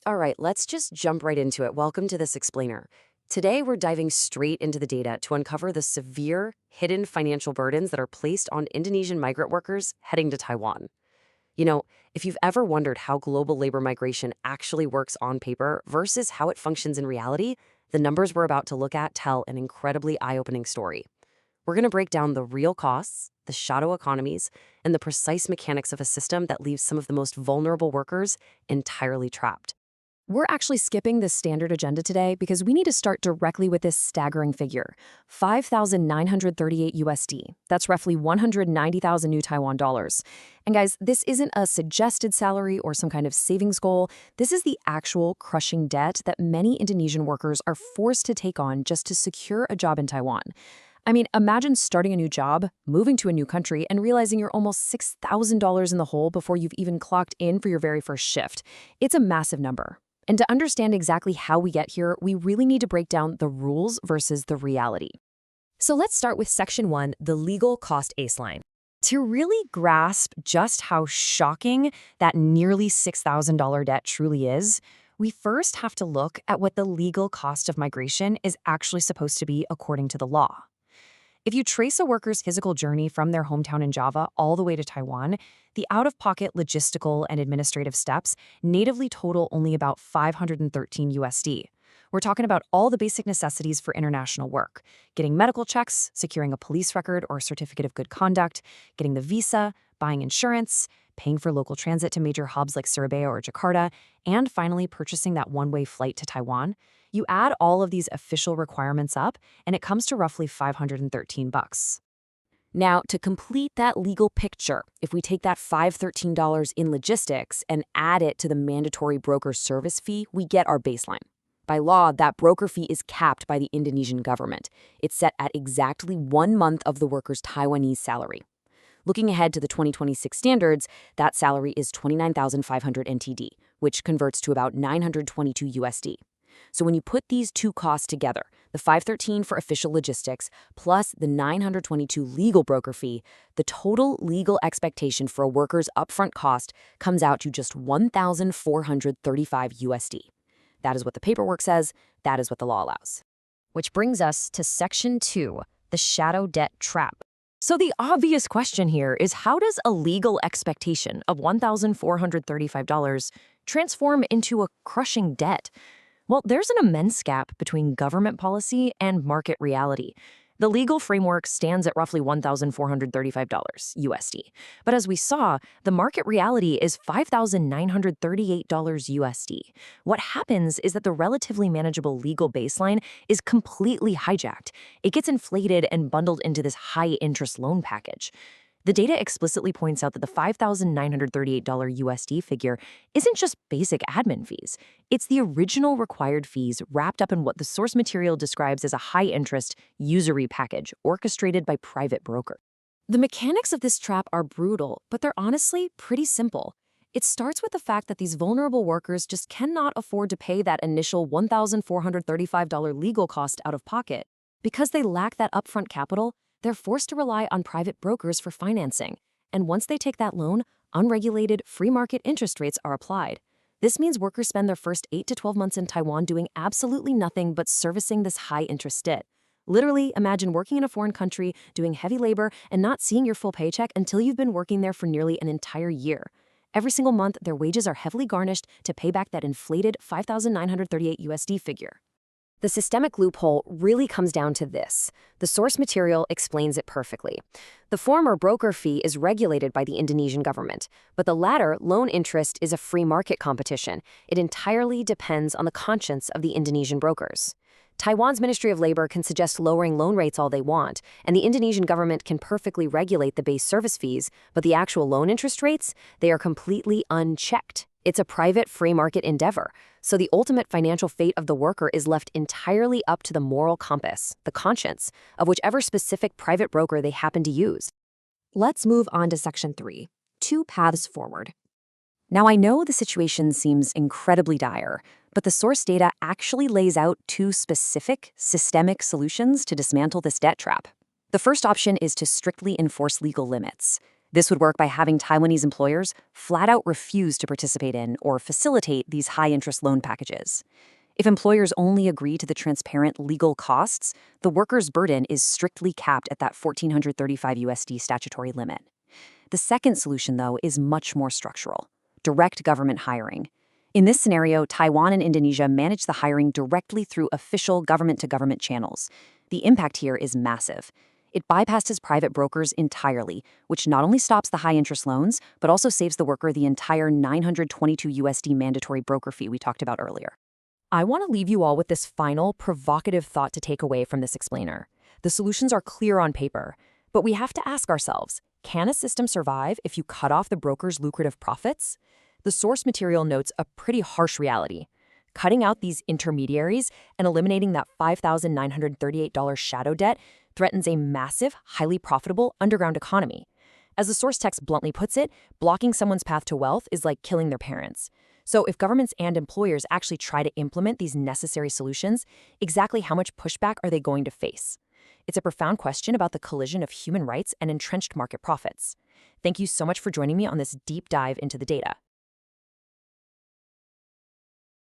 All right, let's just jump right into it. Welcome to this explainer. Today, we're diving straight into the data to uncover the severe, hidden financial burdens that are placed on Indonesian migrant workers heading to Taiwan. You know, if you've ever wondered how global labor migration actually works on paper versus how it functions in reality, the numbers we're about to look at tell an incredibly eye-opening story. We're going to break down the real costs, the shadow economies, and the precise mechanics of a system that leaves some of the most vulnerable workers entirely trapped. We're actually skipping the standard agenda today because we need to start directly with this staggering figure, 5,938 USD. That's roughly 190,000 new Taiwan dollars. And guys, this isn't a suggested salary or some kind of savings goal. This is the actual crushing debt that many Indonesian workers are forced to take on just to secure a job in Taiwan. I mean, imagine starting a new job, moving to a new country, and realizing you're almost $6,000 in the hole before you've even clocked in for your very first shift. It's a massive number. And to understand exactly how we get here, we really need to break down the rules versus the reality. So let's start with Section 1, the legal cost baseline. To really grasp just how shocking that nearly $6,000 debt truly is, we first have to look at what the legal cost of migration is actually supposed to be according to the law. If you trace a worker's physical journey from their hometown in Java all the way to Taiwan, the out-of-pocket logistical and administrative steps natively total only about 513 USD. We're talking about all the basic necessities for international work: getting medical checks, securing a police record or certificate of good conduct, getting the visa, buying insurance, paying for local transit to major hubs like Surabaya or Jakarta, and finally purchasing that one-way flight to Taiwan. You add all of these official requirements up, and it comes to roughly $513. Now, to complete that legal picture, if we take that $513 in logistics and add it to the mandatory broker service fee, we get our baseline. By law, that broker fee is capped by the Indonesian government. It's set at exactly 1 month of the worker's Taiwanese salary. Looking ahead to the 2026 standards, that salary is 29,500 NTD, which converts to about 922 USD. So when you put these two costs together, the 513 for official logistics plus the 922 legal broker fee, the total legal expectation for a worker's upfront cost comes out to just 1,435 USD. That is what the paperwork says. That is what the law allows. Which brings us to Section 2, the shadow debt trap. So the obvious question here is, how does a legal expectation of $1,435 transform into a crushing debt? Well, there's an immense gap between government policy and market reality. The legal framework stands at roughly $1,435 USD. But as we saw, the market reality is $5,938 USD. What happens is that the relatively manageable legal baseline is completely hijacked. It gets inflated and bundled into this high-interest loan package. The data explicitly points out that the $5,938 USD figure isn't just basic admin fees. It's the original required fees wrapped up in what the source material describes as a high-interest usury package orchestrated by private broker. The mechanics of this trap are brutal, but they're honestly pretty simple. It starts with the fact that these vulnerable workers just cannot afford to pay that initial $1,435 legal cost out of pocket. Because they lack that upfront capital, they're forced to rely on private brokers for financing. And once they take that loan, unregulated, free market interest rates are applied. This means workers spend their first 8 to 12 months in Taiwan doing absolutely nothing but servicing this high-interest debt. Literally, imagine working in a foreign country, doing heavy labor, and not seeing your full paycheck until you've been working there for nearly an entire year. Every single month, their wages are heavily garnished to pay back that inflated 5,938 USD figure. The systemic loophole really comes down to this. The source material explains it perfectly. The former broker fee is regulated by the Indonesian government, but the latter, loan interest, is a free market competition. It entirely depends on the conscience of the Indonesian brokers. Taiwan's Ministry of Labor can suggest lowering loan rates all they want, and the Indonesian government can perfectly regulate the base service fees, but the actual loan interest rates, they are completely unchecked. It's a private free market endeavor, so the ultimate financial fate of the worker is left entirely up to the moral compass, the conscience, of whichever specific private broker they happen to use. Let's move on to Section 3, 2 paths forward. Now, I know the situation seems incredibly dire, but the source data actually lays out 2 specific, systemic solutions to dismantle this debt trap. The first option is to strictly enforce legal limits. This would work by having Taiwanese employers flat out refuse to participate in or facilitate these high-interest loan packages. If employers only agree to the transparent legal costs, the worker's burden is strictly capped at that 1,435 USD statutory limit. The second solution, though, is much more structural: direct government hiring. In this scenario, Taiwan and Indonesia manage the hiring directly through official government-to-government channels. The impact here is massive. It bypasses private brokers entirely, which not only stops the high-interest loans, but also saves the worker the entire 922 USD mandatory broker fee we talked about earlier. I want to leave you all with this final, provocative thought to take away from this explainer. The solutions are clear on paper, but we have to ask ourselves, can a system survive if you cut off the broker's lucrative profits? The source material notes a pretty harsh reality. Cutting out these intermediaries and eliminating that $5,938 shadow debt threatens a massive, highly profitable underground economy. As the source text bluntly puts it, blocking someone's path to wealth is like killing their parents. So if governments and employers actually try to implement these necessary solutions, exactly how much pushback are they going to face? It's a profound question about the collision of human rights and entrenched market profits. Thank you so much for joining me on this deep dive into the data.